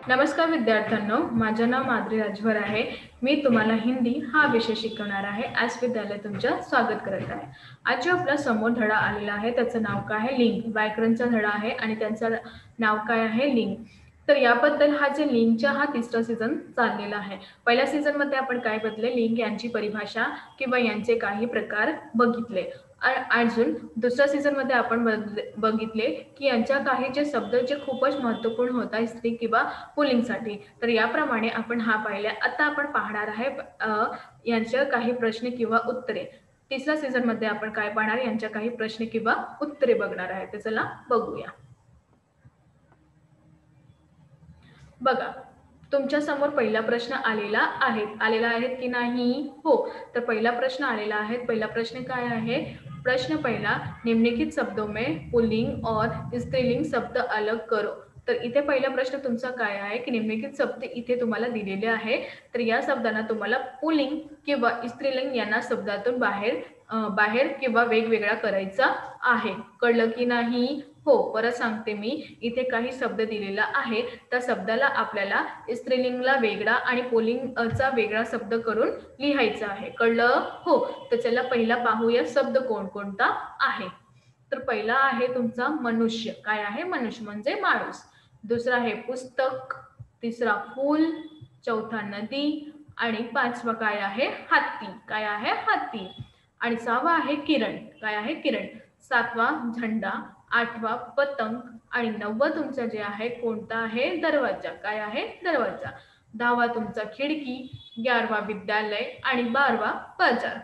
नमस्कार विद्यार्थ्यांनो, माझे नाव माधुरी राजभर आहे। मी तुम्हाला हिंदी हा विषय शिकवणार आहे। आज विद्यालय तुमचं स्वागत करत आहे। आज जो आपला समोर धडा आलेला आहे त्याचं नाव काय आहे? लिंग। व्याकरणचा धडा आहे आणि त्यांचं नाव काय आहे? लिंग। तर याबद्दल हा जे लिंगचा हा तिसरा सीझन चाललेला आहे। पहिल्या सीझन मध्ये आपण काय बघितले? लिंग यांची परिभाषा किंवा यांचे काही प्रकार बघितले। अजून दुसऱ्या सीझन मध्ये आपण बघितले की यांच्या काही जे शब्द जे खूपच महत्त्वपूर्ण होता स्त्री किंवा पुल्लिंगसाठी। तर याप्रमाणे आपण हा पाहिला। आता आपण पाहणार आहे यांच्या काही प्रश्न किंवा उत्तरे। तिसऱ्या सीझन मध्ये आपण काय पाहणार? यांच्या काही प्रश्न किंवा उत्तरे बघणार आहे। तर चला बघूया। बघा, तुमच्या समोर पहिला प्रश्न आलेला आहे की नाही? हो। तर पहिला प्रश्न आलेला आहे। पहिला प्रश्न काय आहे? प्रश्न पहिला, निम्नलिखित शब्दों में पुल्लिंग और स्त्रीलिंग शब्द अलग करो। तर इथे पहिला प्रश्न तुमचा काय आहे की निम्नलिखित शब्द इथे तुम्हाला दिलेले आहे। तर या शब्दांना तुम्हाला पुल्लिंग किंवा स्त्रीलिंग यांना शब्दातून बाहेर किंवा वेगवेगळा करायचा आहे। कळलं की नाही? हो। परत सांगते मी, इथे काही शब्द दिलेला आहे। त्या शब्दाला आपल्याला स्त्रीलिंगला वेगळा आणि पुल्लिंगचा वेगळा शब्द करून लिहायचा आहे। कळलं? हो। तर चला पहिला पाहूया शब्द कोणकोणता आहे। तर पहिला आहे तुमचा मनुष्य। काय आहे? मनुष्य म्हणजे माणूस। दुसरा आहे पुस्तक, तिसरा फूल, चौथा नदी आणि पाचवा काय आहे? हत्ती। काय आहे? हत्ती। आणि सहावा आहे किरण। काय आहे? किरण। सातवा झंडा, आठवा पतंग आणि नववा तुमचा जे आहे कोणता आहे? दरवाजा। काय आहे? दरवाजा। दहावा तुमचा खिडकी, 11वा विद्यालय आणि 12वा बाजार,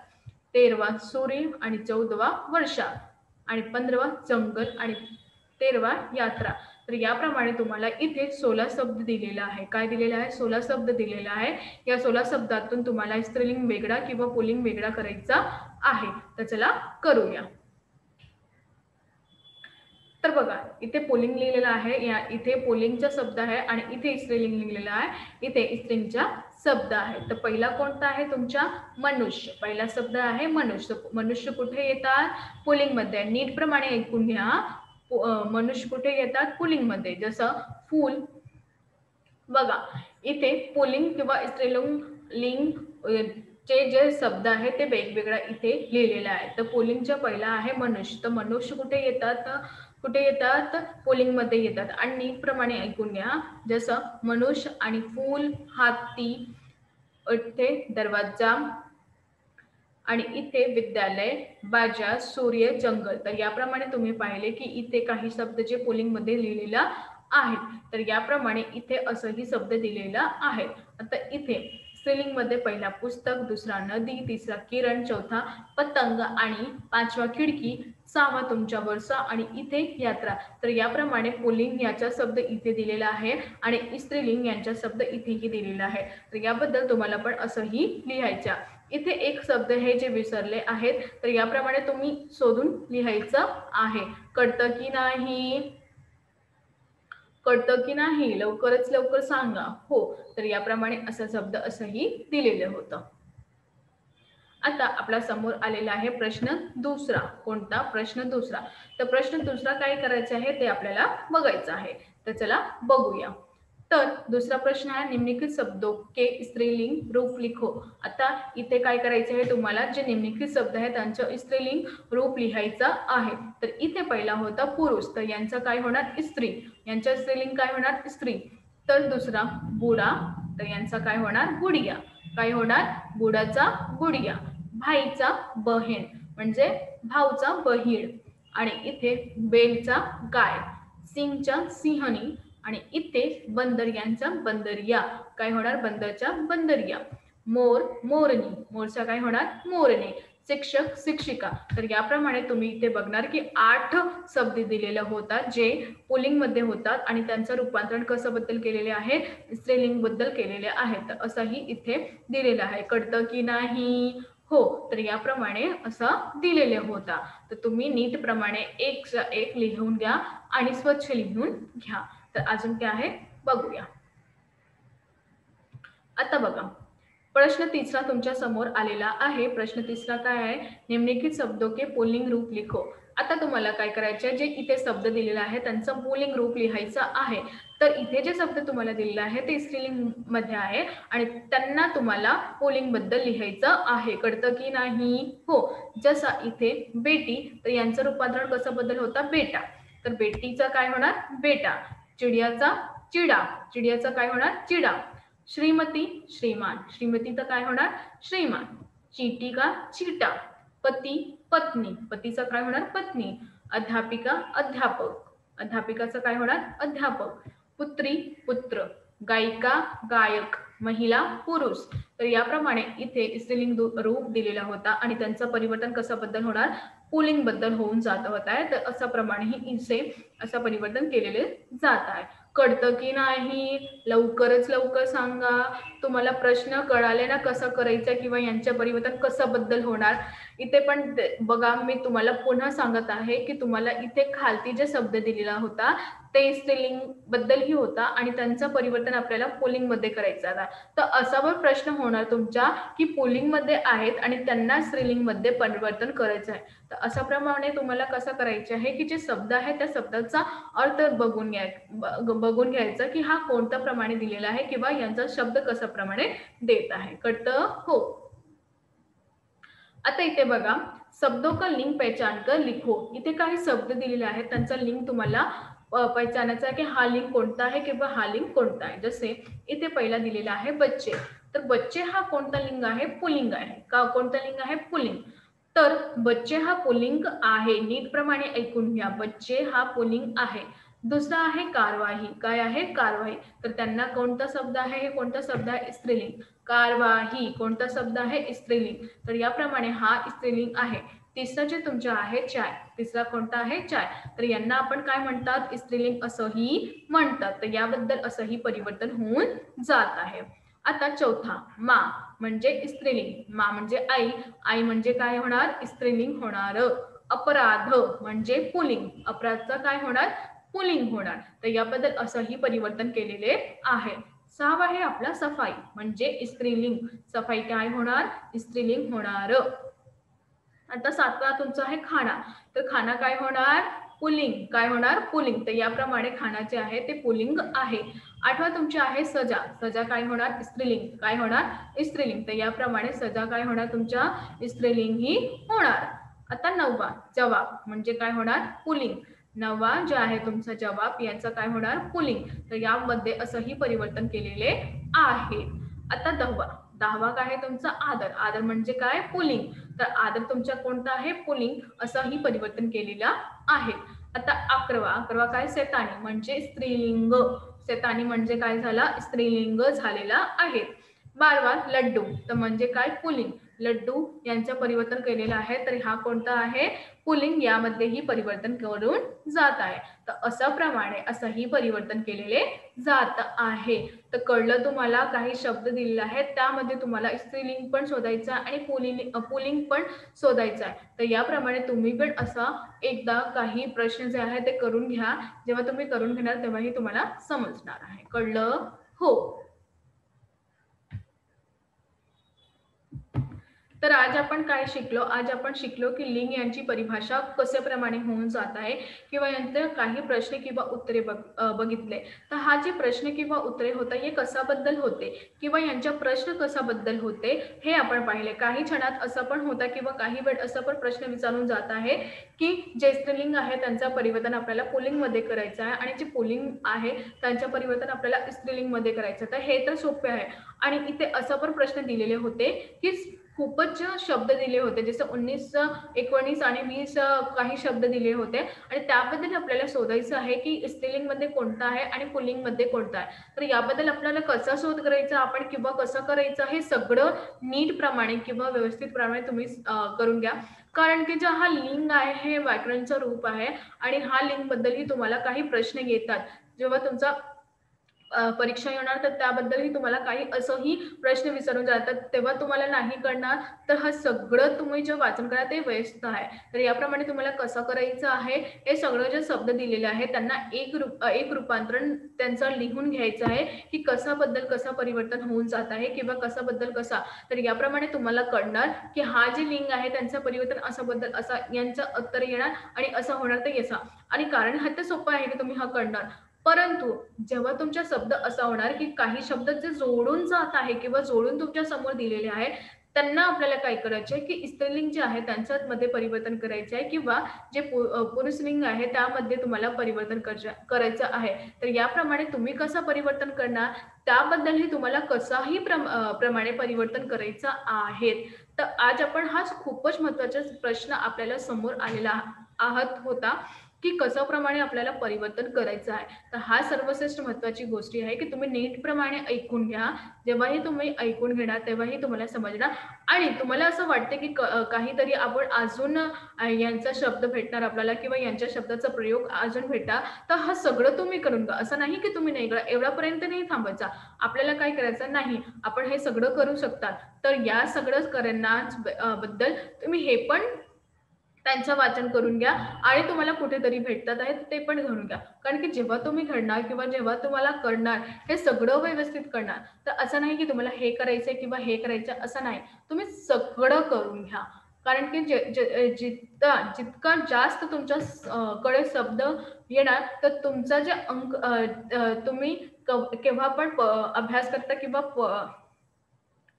13वा सूर्य आणि 14वा वर्षा आणि 15वा जंगल आणि 13वा यात्रा। तर याप्रमाणे तुम्हाला इथे 16 शब्द दिलेला आहे। काय दिलेला आहे? 16 शब्द दिलेला आहे। या 16 शब्दातून तुम्हाला स्त्रीलिंग वेगळा किंवा पुल्लिंग वेगळा करायचा आहे। तर चला करूया। तर बघा, इथे पुल्लिंग लिहिलेला आहे, इथे पुल्लिंगचा शब्द आहे आणि इथे स्त्रीलिंग लिहिलेला आहे, इथे स्त्रीलिंगचा शब्द आहे। तर पहिला कोणता आहे तुमचा? मनुष्य। पहिला शब्द आहे मनुष्य। मनुष्य कुठे येतात? पुल्लिंग मध्ये। नीट प्रमाणे ऐकून घ्या। मनुष्य कुठे येतात? पुल्लिंग मध्ये। जसं फूल, बघा इथे पुल्लिंग किंवा स्त्रीलिंग चे जे शब्द आहे ते वेगवेगळा इथे लिहिलेला आहे। तर पुल्लिंगचा पहिला आहे मनुष्य। तर मनुष्य कुठे येतात? कुठे येतात? पुल्लिंग मध्ये येतात। आणि नीटप्रमाणे ऐकून घ्या। जसं मनुष्य आणि फूल, हत्ती, इथे दरवाजा आणि इथे विद्यालय, बाजार, सूर्य, जंगल। तर याप्रमाणे तुम्ही पाहिले की इथे काही शब्द जे पुल्लिंग मध्ये लिहिलेला आहेत। तर याप्रमाणे इथे असंही शब्द दिलेला आहे। आता इथे स्त्रीलिंग मध्ये पहिला पुस्तक, दुसरा नदी, तिसरा किरण, चौथा पतंग आणि पाचवा खिडकी, सहावा तुमच्या वर्षा आणि इथे यात्रा। तर याप्रमाणे पुल्लिंग याचा शब्द इथे दिलेला आहे आणि स्त्रीलिंग यांचा शब्द इथेही दिलेला आहे। तर याबद्दल तुम्हाला पण असंही लिहायचं। इथे एक शब्द हे जे विसरले आहेत, तर याप्रमाणे तुम्ही शोधून लिहायचं आहे। कळतं की नाही? कळतं की नाही? लवकरच लवकर सांगा। हो। तर याप्रमाणे असा शब्द असंही दिलेलं होतं। आता आपल्या समोर आलेला आहे प्रश्न दुसरा। कोणता? प्रश्न दुसरा। तर प्रश्न दुसरा काय करायचा आहे ते आपल्याला बघायचं आहे। तर चला बघूया। तर दुसरा प्रश्न आहे, निम्नलिखित शब्दों के स्त्रीलिंग रूप लिखो। आता इथे काय करायचं आहे तुम्हाला? जे निम्नलिखित शब्द आहेत त्यांचं स्त्रीलिंग रूप लिहायचं आहे। तर इथे पहिला होता पुरुष। तर यांचा काय होणार? स्त्री। यांचा स्त्रीलिंग काय होणार? स्त्री। तर दुसरा बुडा। तर यांचा काय होणार? गुडिया। काय होणार? बुडाचा गुडिया। भाईचा बहीण म्हणजे भाऊचा बहीण आणि इथे बेलचा गाय, सिंगचा सिंहणी आणि इथे बंदर यांचा बंदरिया। काय होणार? बंदरचा बंदरिया। मोर मोरणी। मोरचा काय होणार? मोरणे। शिक्षक शिक्षिका। तर याप्रमाणे तुम्ही इथे बघणार की 8 शब्द दिलेले होतात जे पुल्लिंग मध्ये होतात आणि त्यांचं रूपांतरण कसं बद्दल केलेले आहे? स्त्रीलिंग बद्दल केलेले आहे। तर असंही इथे दिलेलं आहे। कळतं की नाही? हो। तर याप्रमाणे असं दिलेले होता। तर तुम्ही नीट प्रमाणे एक लिहून घ्या आणि स्वच्छ लिहून घ्या। तर अजून काय आहे बघूया। आता बघा, प्रश्न तिसरा तुमच्या समोर आलेला आहे. प्रश्न तिसरा काय आहे? निम्नलिखित शब्दों के पुल्लिंग रूप लिखो. आता तुम्हाला काय करायचे आहे, जे इथे शब्द दिलेले आहे त्यांचं पुल्लिंग रूप लिहायचं आहे. तर इथे जे शब्द तुम्हाला दिलेले आहे ते स्त्रीलिंग मध्ये आहे आणि त्यांना तुम्हाला पुल्लिंग बद्दल लिहायचं आहे. कळतं की नाही? हो. जसा इथे बेटी, तर यांचं रूपांतरण कसं बदल होता? बेटा. तर बेटीचा काय होणार? बेटा. चिडियाचा चिडा. चिडियाचा काय होणार? चिडा. श्रीमती श्रीमान. श्रीमतीचा काय होणार? श्रीमान. चीटी का चीटा. पती पत्नी. पतीचा काय होणार? पत्नी. अध्यापिका अध्यापक. अध्यापिकाचं काय होणार? अध्यापक. पुत्री पुत्र. गायिका गायक. महिला पुरुष. तर याप्रमाणे इथे स्त्रीलिंग रूप दिलेला होता आणि त्यांचं परिवर्तन कसं बद्दल होणार? पुल्लिंग बद्दल होऊन जात होत आहे. तर अशा प्रमाणे ही इथे असं परिवर्तन केलेले जात आहे. कळतं की नाही? लवकरच लवकर सांगा. तुम्हाला प्रश्न कळाले ना कसं करायचं किंवा यांच्या परिवर्तन कसं बद्दल होणार? इथे पण बघा, मी तुम्हाला पुन्हा सांगत आहे की तुम्हाला इथे खालती जे शब्द दिलेला होता ते स्त्रीलिंग बद्दलही होता आणि त्यांचं परिवर्तन आपल्याला पुल्लिंग मध्ये करायचं आहे. तर असा पण प्रश्न होणार तुमच्या की पुल्लिंग मध्ये आहेत आणि त्यांना स्त्रीलिंग मध्ये परिवर्तन करायचं आहे. तर अशा प्रमाणे तुम्हाला कसं करायचं आहे की जे शब्द आहे त्या शब्दाचा अर्थ बघून घ्यायचं की हा कोणत्या प्रमाणे दिलेला आहे किंवा यांचा शब्द कशा प्रमाणे देत आहे. कळतं? हो. आता इथे बघा, शब्दों का लिंग पहचान कर लिखो. इथे काही शब्द दिलेले आहेत त्यांचा लिंग तुम्हाला पहचानायचा आहे की हा लिंग कोणता आहे किंवा हा लिंग कोणता आहे. जसे इथे पहिला दिलेला आहे बच्चे. तर बच्चे हा कोणता लिंग आहे? पुल्लिंग आहे. का कोणता लिंग आहे? पुल्लिंग. तर बच्चे हा पुल्लिंग आहे. नीट प्रमाणे ऐकून घ्या. बच्चे हा पुल्लिंग आहे. दुसरा आहे कारवाही. काय आहे? कारवाही. तर त्यांना कोणता शब्द आहे? हे कोणता शब्द आहे? स्त्रीलिंग. कारवाही कोणता शब्द आहे? स्त्रीलिंग. तर याप्रमाणे हा स्त्रीलिंग आहे. तिसरं जे तुमचं आहे चाय. तिसरा कोणता आहे? चाय. तर यांना आपण काय म्हणतात? स्त्रीलिंग असंही म्हणतात. तर याबद्दल असंही परिवर्तन होऊन जात आहे. आता चौथा मा म्हणजे स्त्रीलिंग. मा म्हणजे आई. आई म्हणजे काय होणार? स्त्रीलिंग होणार. अपराध म्हणजे पुल्लिंग. अपराधचं काय होणार? पुल्लिंग होणार. तर याबद्दल असंही परिवर्तन केलेले आहे. सहावा आहे आपला सफाई म्हणजे स्त्रीलिंग. सफाई काय होणार? स्त्रीलिंग होणार. आता सातवा तुमचा आहे खाना. तर खाना काय होणार? पुल्लिंग. काय होणार? पुल्लिंग. तर याप्रमाणे खानाचे आहे ते पुल्लिंग आहे. आठवा तुमचे आहे सजा. सजा काय होणार? स्त्रीलिंग. काय होणार? स्त्रीलिंग. तर याप्रमाणे सजा काय होणार? तुमच्या स्त्रीलिंग ही होणार. आता नववा जवाब म्हणजे काय होणार? पुल्लिंग. नववा जे आहे तुमचा जवाब याचं काय होणार? पुल्लिंग. तर यामध्ये असंही परिवर्तन केलेले आहे. आता दहावा. दहावा काय आहे तुमचा? आदर. आदर म्हणजे काय? पुल्लिंग. तर आदर तुमच्या कोणता आहे? पुल्लिंग. असंही परिवर्तन केलेलं आहे. आता अकरावा काय? शैतानी म्हणजे स्त्रीलिंग. शैतानी म्हणजे काय झाला? स्त्रीलिंग झालेला आहे. 12वा लड्डू. तर म्हणजे काय? पुल्लिंग. लड्डू यांचं परिवर्तन केलेलं आहे. तर हा कोणता आहे? पुल्लिंग. यामध्येही परिवर्तन करून जात आहे. तर अशा प्रमाणे असंही परिवर्तन केलेले जात आहे. तर कळलं तुम्हाला? काही शब्द दिलेले आहेत त्यामध्ये तुम्हाला स्त्रीलिंग पण शोधायचं आणि पुल्लिंग पण शोधायचं आहे. तर याप्रमाणे तुम्ही पण असा एकदा काही प्रश्न जे आहे ते करून घ्या. जेव्हा तुम्ही करून घेणार तेव्हाही तुम्हाला समजणार आहे. कळलं? हो. तर आज आपण काय शिकलो? आज आपण शिकलो की लिंग यांची परिभाषा कशाप्रमाणे होऊन जात आहे किंवा यांचे काही प्रश्न किंवा उत्तरे बघितले. तर हा जे प्रश्न किंवा उत्तरे होते हे कशाबद्दल होते किंवा यांच्या प्रश्न कशाबद्दल होते हे आपण पाहिले. काही क्षणात असं पण होतं किंवा काही वेळ असं पण प्रश्न विचारून जात आहे की जे स्त्रीलिंग आहे त्यांचं परिवर्तन आपल्याला पुल्लिंगमध्ये करायचं आहे आणि जे पुल्लिंग आहे त्यांचं परिवर्तन आपल्याला स्त्रीलिंगमध्ये करायचं. तर हे तर सोपे आहे. आणि इथे असं पण प्रश्न दिलेले होते की खूपच शब्द दिले होते. जसं 19, 19 आणि 20 काही शब्द दिले होते आणि त्याबद्दल आपल्याला शोधायचं आहे की स्त्रीलिंगमध्ये कोणता आहे आणि पुल्लिंगमध्ये कोणता आहे. तर याबद्दल आपल्याला कसा शोध करायचा आपण किंवा कसं करायचं हे सगळं नीट प्रमाणे किंवा व्यवस्थित प्रमाणे तुम्ही करून घ्या. कारण की जो हा लिंग आहे हे व्याकरणचं रूप आहे आणि हा लिंगबद्दलही तुम्हाला काही प्रश्न येतात. जेव्हा तुमचा परीक्षा येणार तर त्याबद्दलही तुम्हाला काही असंही प्रश्न विचारून जातात, तेव्हा तुम्हाला नाही कळणार. तर हा सगळं तुम्ही जे वाचन करा ते व्यस्त आहे. तर याप्रमाणे तुम्हाला कसं करायचं आहे, हे सगळं जे शब्द दिलेले आहेत त्यांना एक रूपांतरण त्यांचं लिहून घ्यायचं आहे, की कशाबद्दल कसं परिवर्तन होऊन जात आहे किंवा कशाबद्दल कसा. तर याप्रमाणे तुम्हाला कळणार, की हा जे लिंग आहे त्यांचं परिवर्तन असाबद्दल असा, यांचं उत्तर येणार आणि असं होणार तर यसा. आणि कारण हा तर सोपं आहे की तुम्ही हा करणार. परंतु जेव्हा तुमचा शब्द असा होणार, की काही शब्द जे जोडून जात आहे किंवा जोडून तुमच्या समोर दिलेले आहे, त्यांना आपल्याला काय करायचे आहे, की स्त्रीलिंग जे आहे त्यांच्यामध्ये परिवर्तन करायचे आहे किंवा जे पुरुषलिंग आहे त्यामध्ये तुम्हाला परिवर्तन करायचं आहे. तर याप्रमाणे तुम्ही कसं परिवर्तन करणार, त्याबद्दलही तुम्हाला कसाही प्रमाणे परिवर्तन करायचं आहे. तर आज आपण हा खूपच महत्त्वाचा प्रश्न आपल्याला समोर आलेला होता, की कशाप्रमाणे आपल्याला परिवर्तन करायचं आहे. तर हा सर्वश्रेष्ठ महत्त्वाची गोष्ट आहे, की तुम्ही नीटप्रमाणे ऐकून घ्या. जेव्हाही तुम्ही ऐकून घेणार तेव्हाही तुम्हाला समजणार आणि तुम्हाला असं वाटतं, की काहीतरी आपण अजून यांचा शब्द भेटणार आपल्याला किंवा यांच्या शब्दाचा प्रयोग अजून भेटणार, तर हा सगळं तुम्ही करून घ्या. असं नाही की तुम्ही नाही करा, एवढ्यापर्यंत नाही थांबायचा. आपल्याला काय करायचं नाही, आपण हे सगळं करू शकता. तर या सगळं बद्दल तुम्ही हे पण त्यांचं वाचन करून घ्या आणि तुम्हाला कुठेतरी भेटतात आहेत ते पण घडून घ्या. कारण की जेव्हा तुम्ही घडणार किंवा जेव्हा तुम्हाला करणार, हे सगळं व्यवस्थित करणार. तर असं नाही की तुम्हाला हे करायचंय किंवा हे करायचं असं नाही. तुम्ही सगळं करून घ्या. कारण की जितका जास्त तुमच्या कडे शब्द येणार, तर तुमचा जे अंक तुम्ही केव्हा पण अभ्यास करता किंवा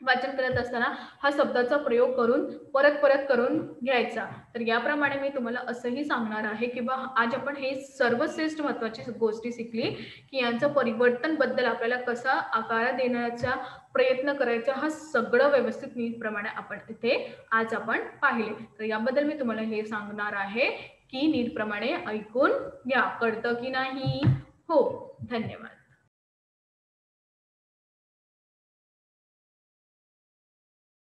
वाचन करत असताना हा शब्दाचा प्रयोग करून परत करून घ्यायचा. तर याप्रमाणे मी तुम्हाला असंही सांगणार आहे, की आज आपण हे सर्वश्रेष्ठ महत्त्वाची गोष्टी शिकली, की यांचं परिवर्तन बद्दल आपल्याला कसा आकार देण्याचा प्रयत्न करायचा, हा सगळं व्यवस्थित नीटप्रमाणे आपण इथे आज आपण पाहिले. तर याबद्दल मी तुम्हाला हे सांगणार आहे, की नीटप्रमाणे ऐकून घ्या. कळतं की नाही? हो. धन्यवाद.